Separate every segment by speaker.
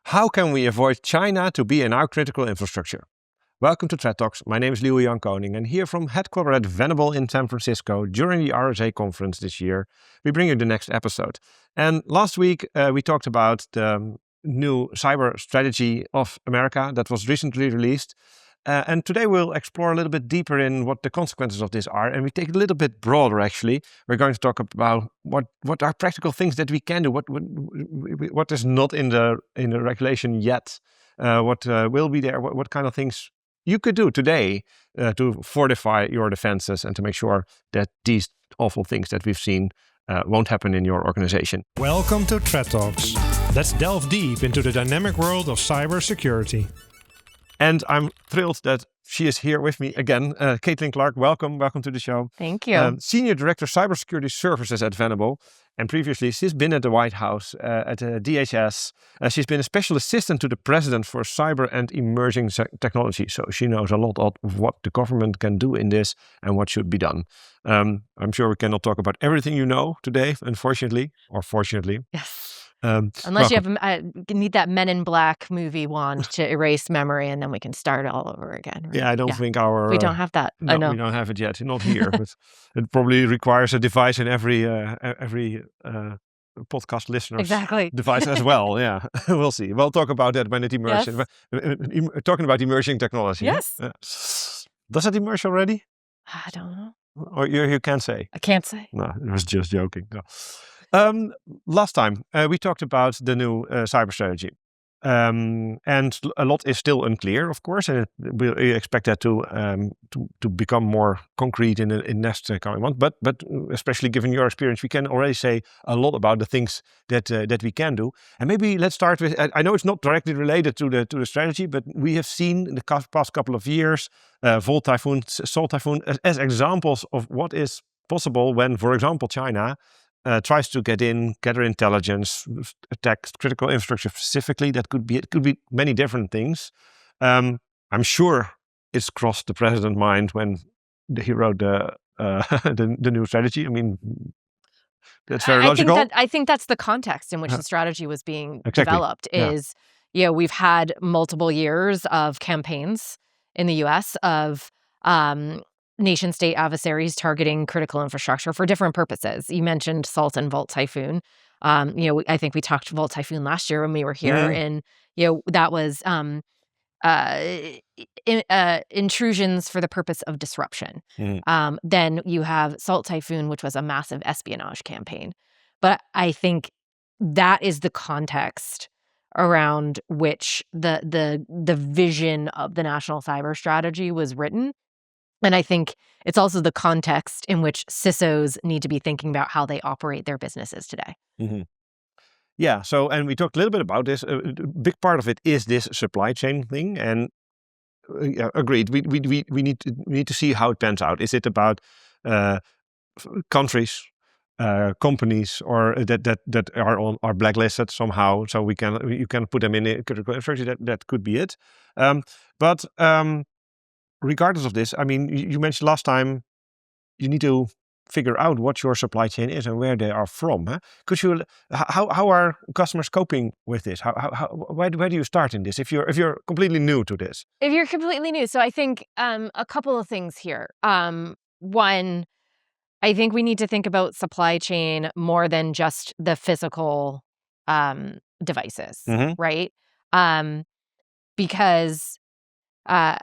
Speaker 1: How can we avoid China to be in our critical infrastructure? Welcome to Threat Talks. My name is Lieuwe Jan Koning, and here from headquarters at Venable in San Francisco during the RSA conference this year, we bring you the next episode. And last week, we talked about the new cyber strategy of America that was recently released. And today we'll explore a little bit deeper in what the consequences of this are. And we take it a little bit broader, actually. We're going to talk about what are practical things that we can do, what is not in the regulation yet, what will be there, what kind of things you could do today to fortify your defenses and to make sure that these awful things that we've seen won't happen in your organization.
Speaker 2: Welcome to Threat Talks. Let's delve deep into the dynamic world of cybersecurity.
Speaker 1: And I'm thrilled that she is here with me again. Clarke, welcome to the show.
Speaker 3: Thank you.
Speaker 1: Senior Director of Cybersecurity Services at Venable. And previously, she's been at the White House, at DHS. She's been a special assistant to the President for Cyber and Emerging Technology. So she knows a lot of what the government can do in this and what should be done. I'm sure we cannot talk about everything you know today, unfortunately, or fortunately.
Speaker 3: Yes. Unless you need that Men in Black movie wand to erase memory, and then we can start all over again. Right?
Speaker 1: Yeah, I don't think
Speaker 3: we don't have that.
Speaker 1: No,
Speaker 3: I know.
Speaker 1: We don't have it yet. Not here. But it probably requires a device in every podcast listener's device as well. Yeah, we'll see. We'll talk about that when it emerges. Yes. Talking about emerging technology.
Speaker 3: Yes.
Speaker 1: Does it emerge already?
Speaker 3: I don't know.
Speaker 1: Or you can't say?
Speaker 3: I can't say.
Speaker 1: No, I was just joking. No. Last time we talked about the new cyber strategy, and a lot is still unclear, of course, and we expect that to become more concrete in next coming month. But especially given your experience, we can already say a lot about the things that we can do. And maybe let's start with. I know it's not directly related to the strategy, but we have seen in the past couple of years, Volt Typhoon, Salt Typhoon as examples of what is possible when, for example, China tries to gather intelligence, attack critical infrastructure specifically. It could be many different things. I'm sure it's crossed the president's mind when he wrote the new strategy. I mean, that's very logical.
Speaker 3: I think that's the context in which the strategy was being developed. We've had multiple years of campaigns in the U.S. of nation-state adversaries targeting critical infrastructure for different purposes. You mentioned Salt and Volt Typhoon. I think we talked Volt Typhoon last year when we were here, and that was intrusions for the purpose of disruption. Then you have Salt Typhoon, which was a massive espionage campaign. But I think that is the context around which the vision of the national cyber strategy was written. And I think it's also the context in which CISOs need to be thinking about how they operate their businesses today.
Speaker 1: Mm-hmm. Yeah. So, and we talked a little bit about this. A big part of it is this supply chain thing, and agreed. We need to see how it pans out. Is it about countries, companies, or that are blacklisted somehow? So you can put them in a critical infrastructure. That could be it. But regardless of this, I mean, you mentioned last time you need to figure out what your supply chain is and where they are from. Huh? Could you? How are customers coping with this? Where do you start in this? If you're completely new to this.
Speaker 3: If you're completely new, so I think a couple of things here. One, I think we need to think about supply chain more than just the physical devices, right? Because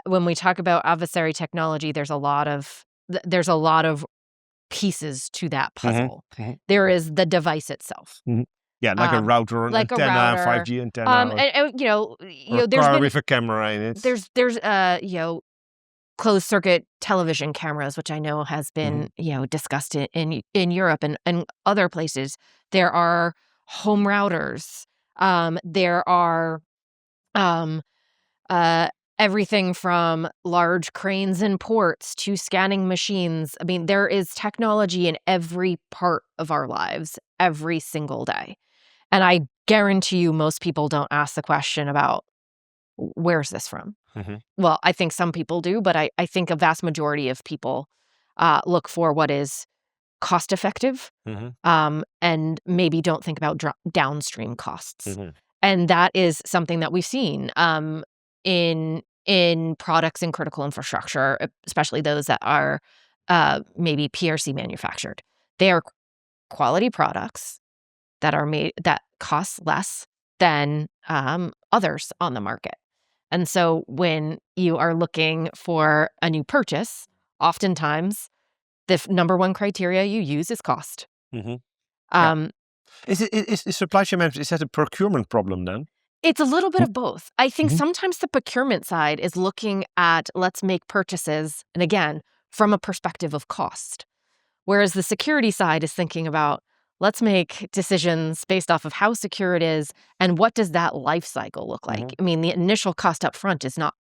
Speaker 3: when we talk about adversary technology, there's a lot of pieces to that puzzle. There is the device itself.
Speaker 1: Yeah, like a router, an antenna, 5G antenna,
Speaker 3: there's
Speaker 1: car with a camera in it.
Speaker 3: There's closed circuit television cameras, which I know has been discussed in Europe and other places. There are home routers. There are everything from large cranes and ports to scanning machines. I mean, there is technology in every part of our lives every single day. And I guarantee you most people don't ask the question about where's this from? Well, I think some people do, but I think a vast majority of people look for what is cost effective and maybe don't think about downstream costs. And that is something that we've seen in products in critical infrastructure, especially those that are maybe PRC manufactured. They are quality products that are made that cost less than others on the market. And so when you are looking for a new purchase, oftentimes the number one criteria you use is cost.
Speaker 1: Mm-hmm.
Speaker 3: Um,
Speaker 1: Is supply chain management, is that a procurement problem then?
Speaker 3: It's a little bit of both. I think
Speaker 1: Mhm.
Speaker 3: sometimes the procurement side is looking at let's make purchases, and again, from a perspective of cost. Whereas the security side is thinking about let's make decisions based off of how secure it is and what does that life cycle look like.
Speaker 1: Mhm.
Speaker 3: I mean, the initial cost up front is not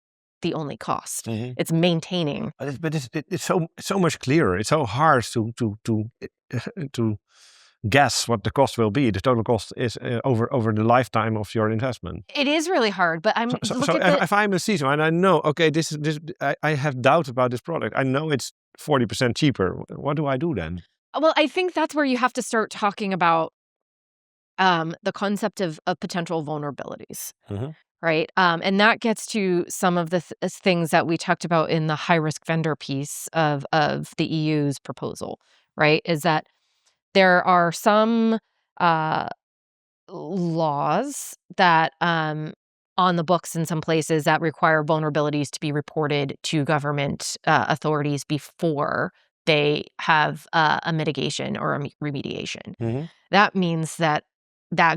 Speaker 3: the only cost.
Speaker 1: Mhm.
Speaker 3: It's maintaining.
Speaker 1: But it's so much clearer. It's so hard to guess what the cost will be. The total cost is over the lifetime of your investment.
Speaker 3: It is really hard, but I'm
Speaker 1: So,
Speaker 3: look
Speaker 1: so
Speaker 3: at the
Speaker 1: if I'm a CISO and I know, okay, I have doubt about this product. I know it's 40% cheaper. What do I do then?
Speaker 3: well, I think that's where you have to start talking about the concept of potential vulnerabilities.
Speaker 1: Mhm.
Speaker 3: Right. And that gets to some of the things that we talked about in the high risk vendor piece of the EU's proposal, right? Is that there are some laws that on the books in some places that require vulnerabilities to be reported to government authorities before they have a mitigation or a remediation.
Speaker 1: Mhm.
Speaker 3: That means that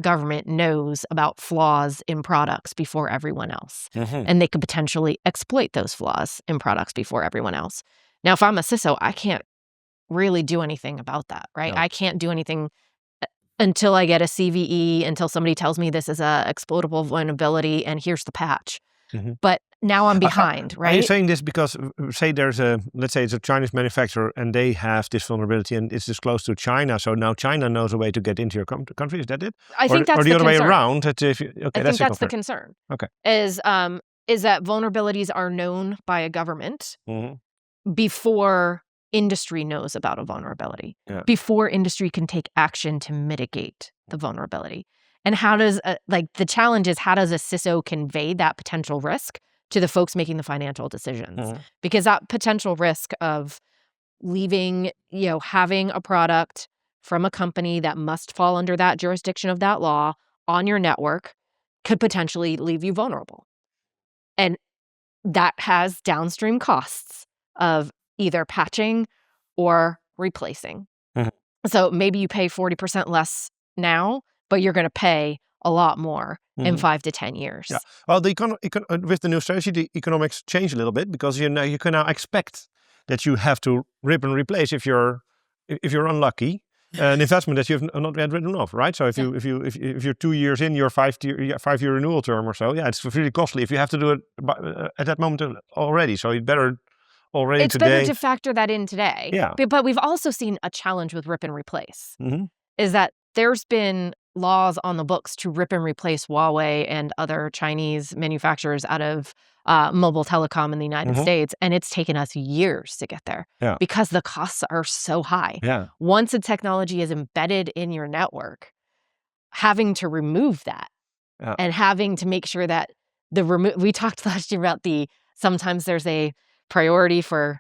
Speaker 3: government knows about flaws in products before everyone else.
Speaker 1: Mhm.
Speaker 3: And they could potentially exploit those flaws in products before everyone else. Now, if I'm a CISO, I can't really do anything about that, right?
Speaker 1: No.
Speaker 3: I can't do anything until I get a CVE, until somebody tells me this is a exploitable vulnerability and here's the patch.
Speaker 1: Mhm.
Speaker 3: But now I'm behind,
Speaker 1: Are you
Speaker 3: right?
Speaker 1: saying this because, say, let's say it's a Chinese manufacturer and they have this vulnerability and it's disclosed to China, so now China knows a way to get into your country? Is that it?
Speaker 3: I think
Speaker 1: Or
Speaker 3: that's
Speaker 1: the
Speaker 3: the
Speaker 1: other way
Speaker 3: concern.
Speaker 1: around? That if you, okay,
Speaker 3: I
Speaker 1: that's
Speaker 3: think
Speaker 1: a
Speaker 3: that's the
Speaker 1: concern.
Speaker 3: concern.
Speaker 1: Okay.
Speaker 3: Is that vulnerabilities are known by a government
Speaker 1: Mhm.
Speaker 3: before industry knows about a vulnerability,
Speaker 1: Yeah.
Speaker 3: before industry can take action to mitigate the vulnerability. And how does the challenge is how does a CISO convey that potential risk to the folks making the financial decisions?
Speaker 1: Mhm.
Speaker 3: Because that potential risk of leaving, having a product from a company that must fall under that jurisdiction of that law on your network could potentially leave you vulnerable. And that has downstream costs of either patching or replacing.
Speaker 1: Mhm.
Speaker 3: So maybe you pay 40% less now, but you're going to pay a lot more in
Speaker 1: Mhm.
Speaker 3: 5 to 10 years.
Speaker 1: Yeah. Well, with the new strategy, the economics change a little bit because you can now expect that you have to rip and replace if you're unlucky. An investment that you've not yet written off, right? So if you're 2 years in your 5-year renewal term or so, yeah, it's really costly if you have to do it at that moment already. So you'd better already
Speaker 3: It's
Speaker 1: today.
Speaker 3: better to factor that in today.
Speaker 1: Yeah.
Speaker 3: But we've also seen a challenge with rip and replace.
Speaker 1: Mhm.
Speaker 3: Is that there's been laws on the books to rip and replace Huawei and other Chinese manufacturers out of mobile telecom in the United
Speaker 1: Mhm.
Speaker 3: States, and it's taken us years to get there
Speaker 1: Yeah.
Speaker 3: because the costs are so high.
Speaker 1: Yeah.
Speaker 3: Once a technology is embedded in your network, having to remove that
Speaker 1: Yeah.
Speaker 3: and having to make sure that we talked last year about sometimes there's a priority for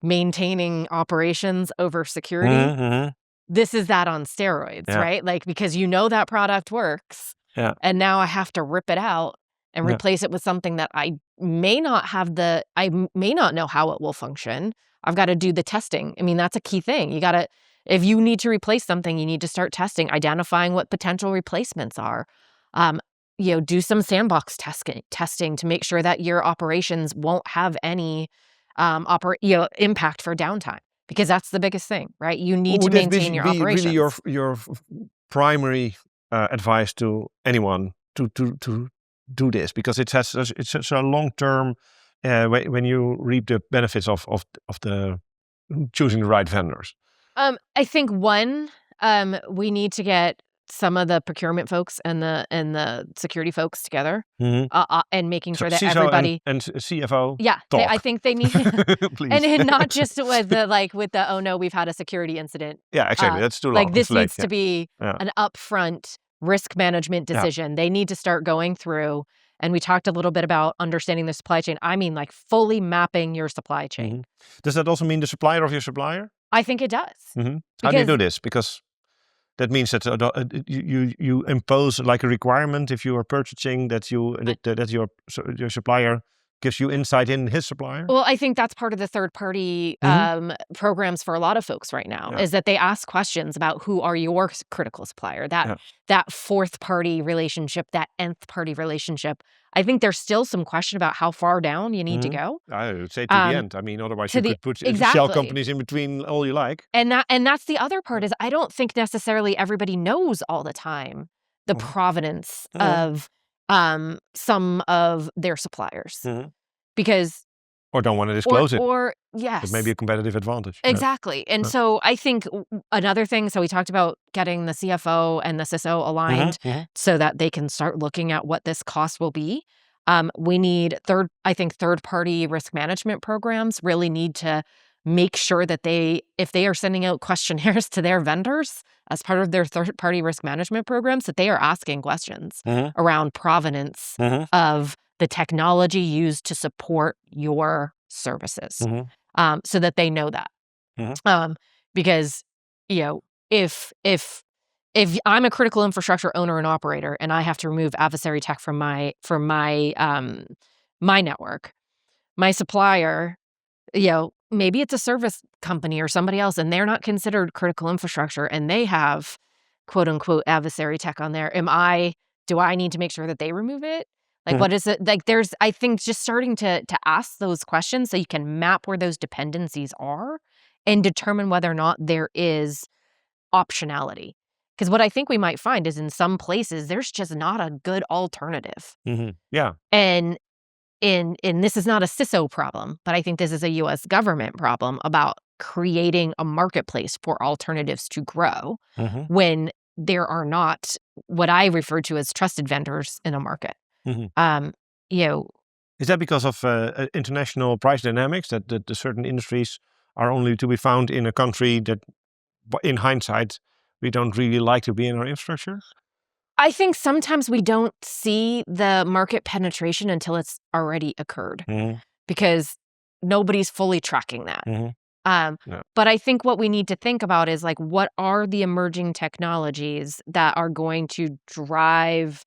Speaker 3: maintaining operations over security.
Speaker 1: Mhm.
Speaker 3: This is that on steroids,
Speaker 1: Yeah.
Speaker 3: right? Like, because that product works,
Speaker 1: Yeah.
Speaker 3: and now I have to rip it out and
Speaker 1: Yeah.
Speaker 3: replace it with something that I may not know how it will function. I've got to do the testing. I mean, that's a key thing. If you need to replace something, you need to start testing, identifying what potential replacements are. Do some sandbox testing to make sure that your operations won't have any impact for downtime. Because that's the biggest thing, right? You need to
Speaker 1: Would this
Speaker 3: maintain your
Speaker 1: be
Speaker 3: operations.
Speaker 1: really your primary advice to anyone to do this? Because it's such a long term when you reap the benefits of the choosing the right vendors.
Speaker 3: I think we need to get some of the procurement folks and the security folks together,
Speaker 1: Mhm.
Speaker 3: and making
Speaker 1: So
Speaker 3: sure that
Speaker 1: CISO
Speaker 3: everybody.
Speaker 1: and CFO.
Speaker 3: Yeah,
Speaker 1: talk.
Speaker 3: I think they need,
Speaker 1: Please.
Speaker 3: and not just with the oh no, we've had a security incident.
Speaker 1: Yeah, exactly. That's too long.
Speaker 3: Like this
Speaker 1: It's late.
Speaker 3: needs to be
Speaker 1: Yeah.
Speaker 3: an upfront. risk management decision they need to start going through. And we talked a little bit about understanding the supply chain. I mean, like fully mapping your supply chain.
Speaker 1: Does that also mean the supplier of your supplier?
Speaker 3: I think it does.
Speaker 1: How do you do this? Because that means that you impose like a requirement if you are purchasing that your supplier gives you insight in his supplier.
Speaker 3: Well, I think that's part of the third-party programs for a lot of folks right now, is that they ask questions about who are your critical supplier, that fourth-party relationship, that nth-party relationship. I think there's still some question about how far down you need to go.
Speaker 1: I would say to the end. I mean, otherwise you could put shell companies in between all you like.
Speaker 3: And that's the other part is I don't think necessarily everybody knows all the time the provenance of some of their suppliers. Because
Speaker 1: or don't want to disclose it.
Speaker 3: Or yes.
Speaker 1: It may be a competitive advantage.
Speaker 3: Exactly. And so I think another thing, so we talked about getting the CFO and the CISO aligned so that they can start looking at what this cost will be. We need third-party risk management programs really need to make sure that if they are sending out questionnaires to their vendors as part of their third-party risk management programs, that they are asking questions around provenance of the technology used to support your services, so that they know that. Because, if I'm a critical infrastructure owner and operator and I have to remove adversary tech from my network, my supplier, maybe it's a service company or somebody else and they're not considered critical infrastructure and they have quote unquote adversary tech on there. Do I need to make sure that they remove it? Like, what is it? Like, I think just starting to ask those questions so you can map where those dependencies are and determine whether or not there is optionality. Because what I think we might find is in some places, there's just not a good alternative.
Speaker 1: Yeah.
Speaker 3: And this is not a CISO problem, but I think this is a U.S. government problem about creating a marketplace for alternatives to grow when there are not what I refer to as trusted vendors in a market.
Speaker 1: Is that because of international price dynamics that the certain industries are only to be found in a country that, in hindsight, we don't really like to be in our infrastructure?
Speaker 3: I think sometimes we don't see the market penetration until it's already occurred because nobody's fully tracking that. But I think what we need to think about is like, what are the emerging technologies that are going to drive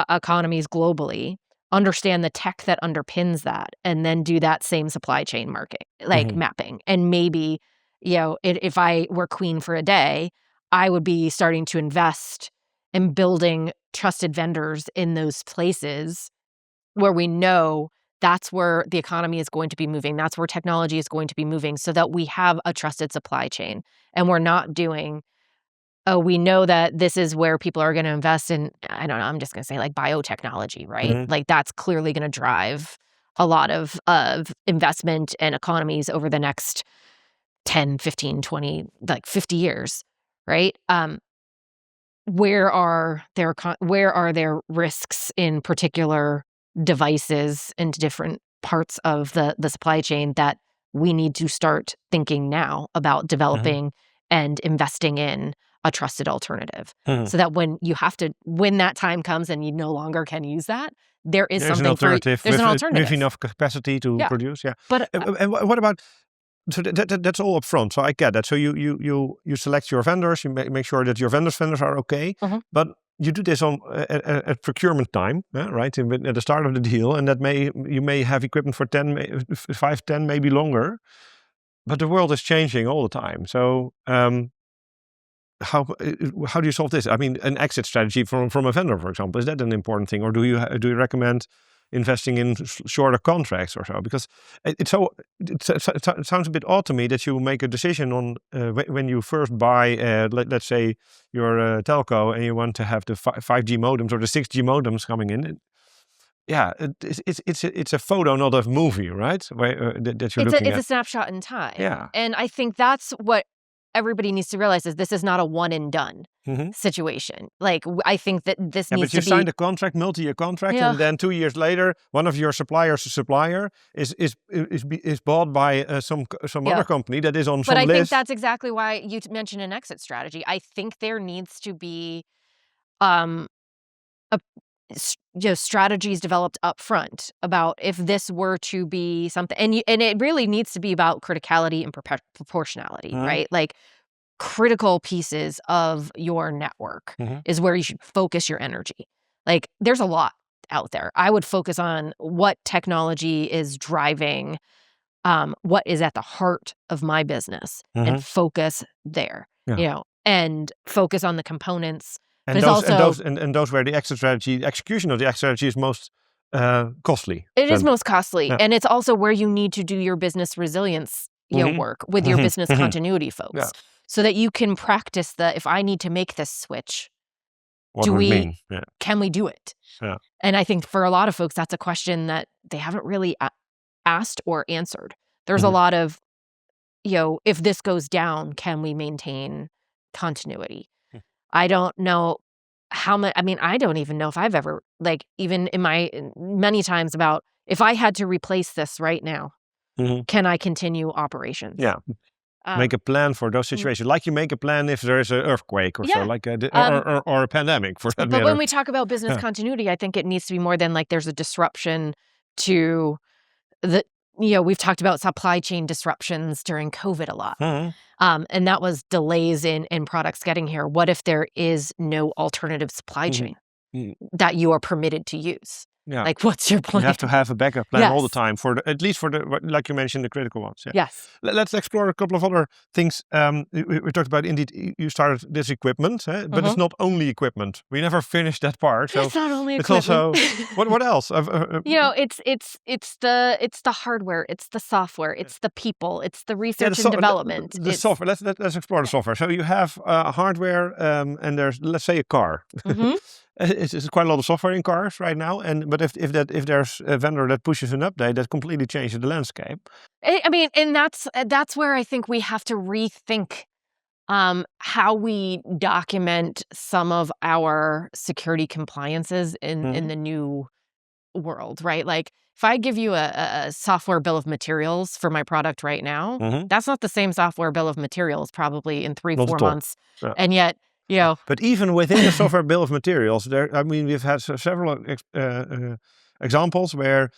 Speaker 3: economies globally, understand the tech that underpins that, and then do that same supply chain market, like mapping. And maybe, if I were queen for a day, I would be starting to invest in building trusted vendors in those places where we know that's where the economy is going to be moving. That's where technology is going to be moving so that we have a trusted supply chain. And we're not doing, we know that this is where people are going to invest in, I don't know, I'm just going to say like biotechnology, right? Like that's clearly going to drive a lot of investment and economies over the next 10, 15, 20, like 50 years, right? Where are there risks in particular devices and different parts of the supply chain that we need to start thinking now about developing and investing in a trusted alternative, so that when that time comes and you no longer can use that, there's something
Speaker 1: an alternative.
Speaker 3: There's an alternative
Speaker 1: with enough capacity to produce. Yeah,
Speaker 3: but
Speaker 1: and what about? So that's all up front. So I get that. So you select your vendors. You make sure that your vendors are okay. But you do this on at procurement time, right? At the start of the deal, and you may have equipment for 5, 10, maybe longer. But the world is changing all the time. So how do you solve this? I mean, an exit strategy from a vendor, for example, is that an important thing, or do you recommend investing in shorter contracts or so? Because it sounds a bit odd to me that you make a decision on when you first buy, let's say, your telco, and you want to have the 5G modems or the 6G modems coming in. Yeah, it's a photo, not a movie, right? That you're looking at.
Speaker 3: It's a snapshot in time.
Speaker 1: Yeah,
Speaker 3: and I think that's what everybody needs to realize is this is not a one and done situation. Like, I think that this needs to be.
Speaker 1: But you signed a contract, multi-year contract, and then 2 years later, one of your suppliers' supplier is bought by some other company that is on some list.
Speaker 3: But I think that's exactly why you mentioned an exit strategy. I think there needs to be strategies developed up front about if this were to be something, and it really needs to be about criticality and proportionality, right? Like critical pieces of your network is where you should focus your energy. Like there's a lot out there. I would focus on what technology is driving, what is at the heart of my business, and focus there. And focus on the components.
Speaker 1: And those where the execution of the exit strategy is most costly.
Speaker 3: It is most costly, and it's also where you need to do your business resilience work with your business continuity folks, so that you can practice if I need to make this switch, can we do it? And I think for a lot of folks, that's a question that they haven't really asked or answered. There's a lot of, if this goes down, can we maintain continuity? I don't know how much, I don't even know if I've ever, even in my many times about if I had to replace this right now, can I continue operations?
Speaker 1: Yeah. Make a plan for those situations, like you make a plan if there is an earthquake or so, like or a pandemic for that matter.
Speaker 3: But when we talk about business continuity, I think it needs to be more than like there's a disruption to the, we've talked about supply chain disruptions during COVID a lot. And that was delays in products getting here. What if there is no alternative supply chain that you are permitted to use? Like, what's your plan?
Speaker 1: You have to have a backup plan all the time at least for the, like you mentioned, the critical ones.
Speaker 3: Yes.
Speaker 1: Let's explore a couple of other things. We talked about, indeed, you started this equipment, but it's not only equipment. We never finished that part. So
Speaker 3: it's not only
Speaker 1: it's
Speaker 3: equipment.
Speaker 1: Also what else?
Speaker 3: It's the hardware, it's the software, it's the people, it's the research and development.
Speaker 1: The software. Let's explore the software. So you have hardware, and there's, let's say, a car. It's quite a lot of software in cars right now, but if there's a vendor that pushes an update, that completely changes the landscape.
Speaker 3: And that's where I think we have to rethink how we document some of our security compliances in the new world, right? Like if I give you a software bill of materials for my product right now, that's not the same software bill of materials probably in 3-4 months, and yet.
Speaker 1: But even within the software bill of materials, we've had several examples where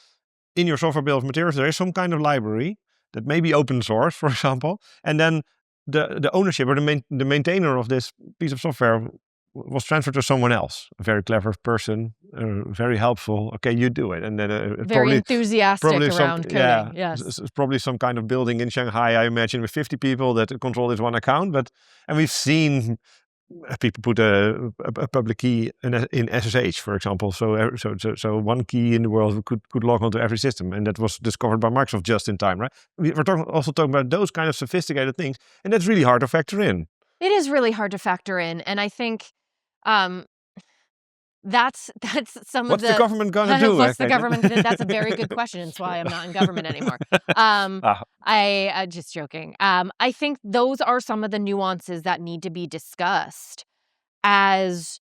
Speaker 1: in your software bill of materials there is some kind of library that may be open source, for example, and then the ownership or the maintainer of this piece of software was transferred to someone else, a very clever person, very helpful. Okay, you do it, and then
Speaker 3: very enthusiastic around coding. Yes,
Speaker 1: it's probably some kind of building in Shanghai, I imagine, with 50 people that control this one account. And we've seen people put a public key in SSH, for example. So one key in the world could log onto every system, and that was discovered by Microsoft just in time, right? We're also talking about those kind of sophisticated things, and that's really hard to factor in.
Speaker 3: It is really hard to factor in, and I think that's some
Speaker 1: What's
Speaker 3: of the
Speaker 1: the government gonna do?
Speaker 3: What's the government? That's a very good question. It's why I'm not in government anymore. I just joking. I think those are some of the nuances that need to be discussed as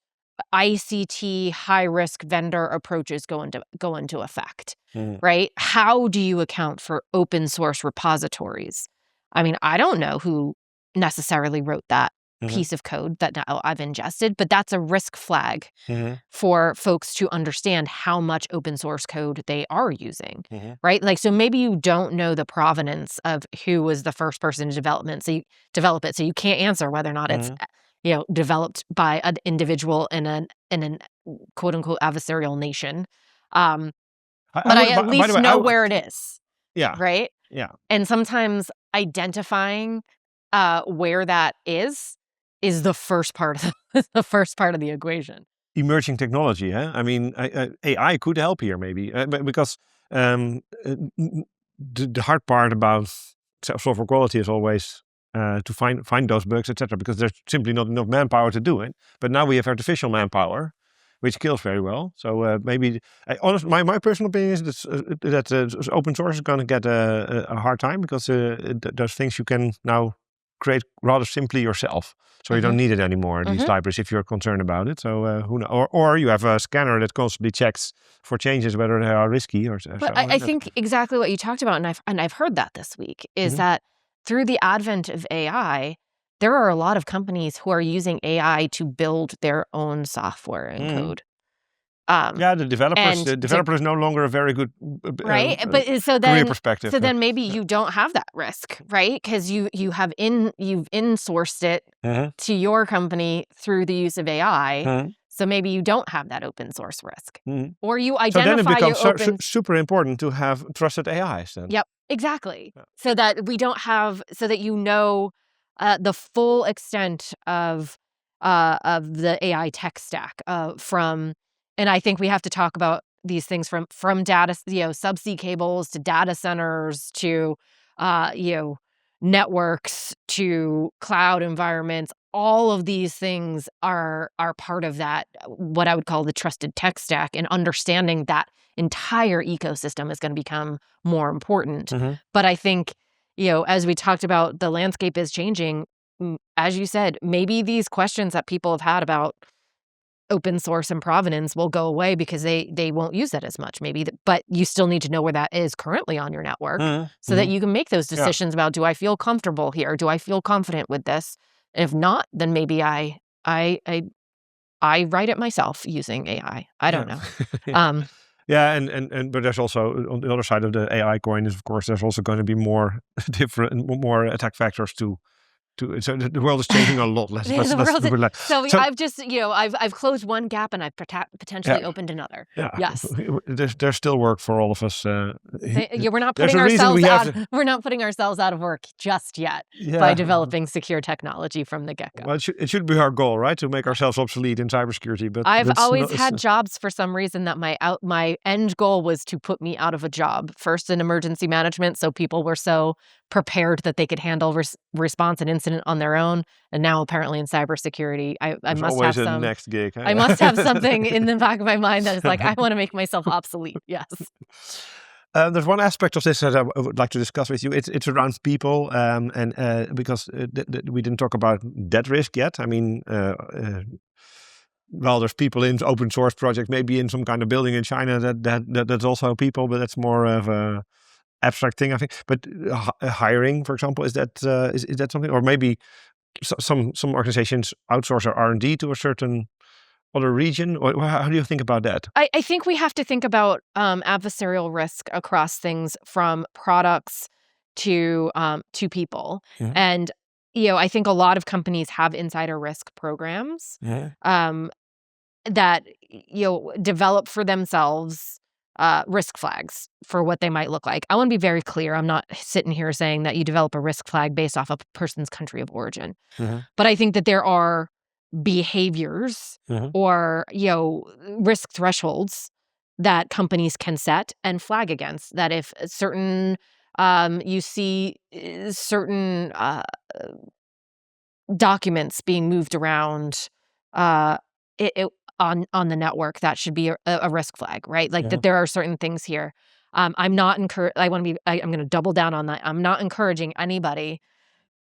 Speaker 3: ICT high risk vendor approaches go into effect. Right? How do you account for open source repositories? I don't know who necessarily wrote that piece of code that now I've ingested, but that's a risk flag for folks to understand how much open source code they are using, right? Like, so maybe you don't know the provenance of who was the first person to develop it, so you can't answer whether or not it's developed by an individual in an quote unquote adversarial nation. But I at least know where it is.
Speaker 1: Yeah.
Speaker 3: Right.
Speaker 1: Yeah.
Speaker 3: And sometimes identifying where that is the first part of the equation.
Speaker 1: Emerging technology, AI could help here maybe, because the hard part about software quality is always to find those bugs, etc. Because there's simply not enough manpower to do it. But now we have artificial manpower, which kills very well. So maybe, honestly, my personal opinion is that open source is going to get a hard time, because those things you can now create rather simply yourself. So you don't need it anymore, these libraries, if you're concerned about it. So who knows? Or you have a scanner that constantly checks for changes, whether they are risky or so.
Speaker 3: But I think exactly what you talked about, and I've heard that this week, is that through the advent of AI, there are a lot of companies who are using AI to build their own software and code.
Speaker 1: The developer is no longer a very good
Speaker 3: right. But
Speaker 1: career perspective.
Speaker 3: So then maybe you don't have that risk, right? Because you've insourced it to your company through the use of AI. So maybe you don't have that open source risk, or you identify.
Speaker 1: So then it becomes super important to have trusted AIs. Then.
Speaker 3: Yep, exactly. Yeah. So that we don't have, so that the full extent of the AI tech stack from. And I think we have to talk about these things from data, subsea cables to data centers to, networks to cloud environments. All of these things are part of that, what I would call the trusted tech stack, and understanding that entire ecosystem is going to become more important. But I think, as we talked about, the landscape is changing. As you said, maybe these questions that people have had about open source and provenance will go away because they won't use that as much, maybe. But you still need to know where that is currently on your network so that you can make those decisions about, do I feel comfortable here? Do I feel confident with this? If not, then maybe I write it myself using AI. I don't know.
Speaker 1: But there's also, on the other side of the AI coin, is of course there's also going to be more more attack factors to. So the world is changing a lot.
Speaker 3: I've just, I've closed one gap and I've potentially opened another.
Speaker 1: Yeah.
Speaker 3: Yes.
Speaker 1: There's still work for all of us.
Speaker 3: We're not putting ourselves out. We're not putting ourselves out of work just yet by developing secure technology from the get-go.
Speaker 1: Well, it should be our goal, right? To make ourselves obsolete in cybersecurity. But
Speaker 3: I've always had jobs for some reason that my end goal was to put me out of a job. First in emergency management, so people were so prepared that they could handle response and incident on their own, and now apparently in cybersecurity, I must have some
Speaker 1: next gig. Huh?
Speaker 3: I must have something in the back of my mind that is like, I want to make myself obsolete. Yes.
Speaker 1: There's one aspect of this that I would like to discuss with you. It's around people, because we didn't talk about that risk yet. I mean, well, there's people in open source projects, maybe in some kind of building in China that's also people, but that's more of a abstract thing, I think. But hiring, for example, is that something? Or maybe some organizations outsource their R&D to a certain other region? Or how do you think about that?
Speaker 3: I think we have to think about adversarial risk across things from products to people. And I think a lot of companies have insider risk programs that develop for themselves risk flags for what they might look like. I want to be very clear. I'm not sitting here saying that you develop a risk flag based off a person's country of origin. But I think that there are behaviors or, risk thresholds that companies can set and flag against. That if certain, you see certain documents being moved around on the network, that should be a risk flag, right? Like that there are certain things here. I'm not I'm going to double down on that. I'm not encouraging anybody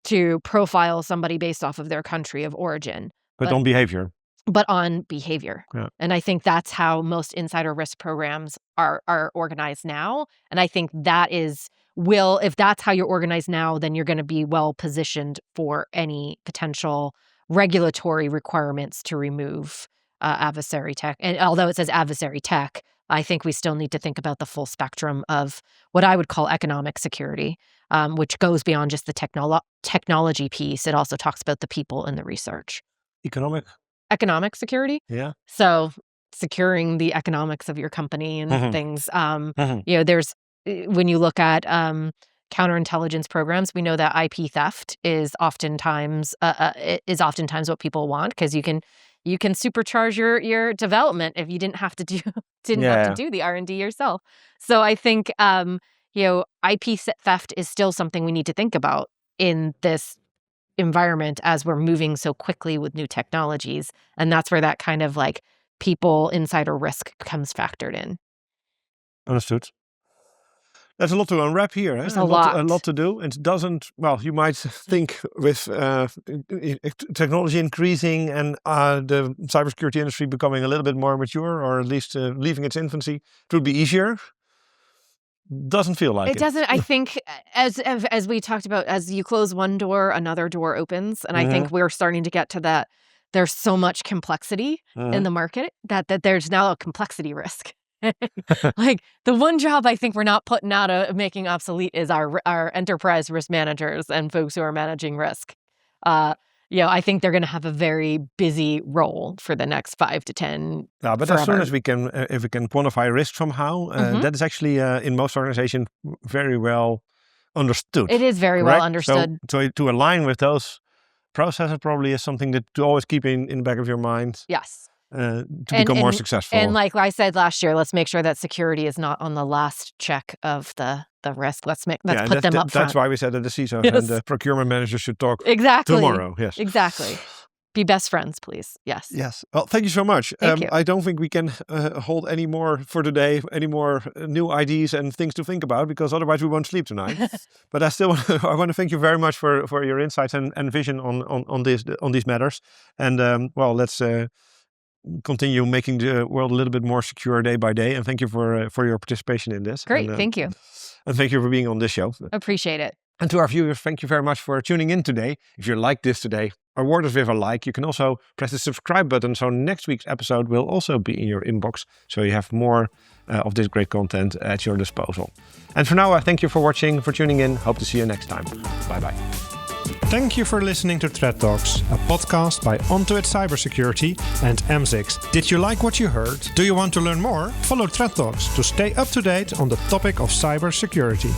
Speaker 3: to profile somebody based off of their country of origin.
Speaker 1: But on behavior.
Speaker 3: But on behavior. Yeah. And I think that's how most insider risk programs are organized now. And I think that if that's how you're organized now, then you're going to be well positioned for any potential regulatory requirements to remove adversary tech. And although it says adversary tech, I think we still need to think about the full spectrum of what I would call economic security, which goes beyond just the technology piece. It also talks about the people and the research. Economic security?
Speaker 1: Yeah.
Speaker 3: So securing the economics of your company and things. There's, when you look at counterintelligence programs, we know that IP theft is oftentimes what people want, because you can supercharge your development if you didn't have to do the R&D yourself. So I think IP theft is still something we need to think about in this environment as we're moving so quickly with new technologies, and that's where that kind of like people insider risk comes factored in.
Speaker 1: Understood. There's a lot to unwrap here.
Speaker 3: There's a lot
Speaker 1: to do. It doesn't, well, you might think with technology increasing and the cybersecurity industry becoming a little bit more mature, or at least leaving its infancy, it would be easier. doesn't feel like it.
Speaker 3: It doesn't. I think as we talked about, as you close one door, another door opens, and I think we're starting to get to that. There's so much complexity in the market that there's now a complexity risk. Like the one job I think we're not putting out of making obsolete is our enterprise risk managers and folks who are managing risk. I think they're going to have a very busy role for the next 5 to 10.
Speaker 1: Yeah, but
Speaker 3: forever.
Speaker 1: as soon as we can, if we can quantify risk somehow, that is actually in most organizations very well understood.
Speaker 3: It is very well understood.
Speaker 1: So to align with those processes probably is something that to always keep in the back of your mind.
Speaker 3: Yes.
Speaker 1: To become more successful.
Speaker 3: And like I said last year, let's make sure that security is not on the last check of the risk. Let's put them up front.
Speaker 1: That's why we said that the CISOs and the procurement managers should talk tomorrow. Yes,
Speaker 3: exactly. Be best friends, please. Yes.
Speaker 1: Yes. Well, thank you so much.
Speaker 3: Thank you.
Speaker 1: I don't think we can hold any more for today, any more new ideas and things to think about, because otherwise we won't sleep tonight. But I still want to thank you very much for your insights and vision on these matters. And let's continue making the world a little bit more secure day by day. And thank you for your participation in this.
Speaker 3: Great. Thank you.
Speaker 1: And thank you for being on this show.
Speaker 3: Appreciate it.
Speaker 1: And to our viewers, thank you very much for tuning in today. If you liked this today, reward us with a like. You can also press the subscribe button, so next week's episode will also be in your inbox, so you have more of this great content at your disposal. And for now, I thank you for watching, for tuning in. Hope to see you next time. Bye-bye.
Speaker 2: Thank you for listening to Threat Talks, a podcast by ON2IT Cybersecurity and M6. Did you like what you heard? Do you want to learn more? Follow Threat Talks to stay up to date on the topic of cybersecurity.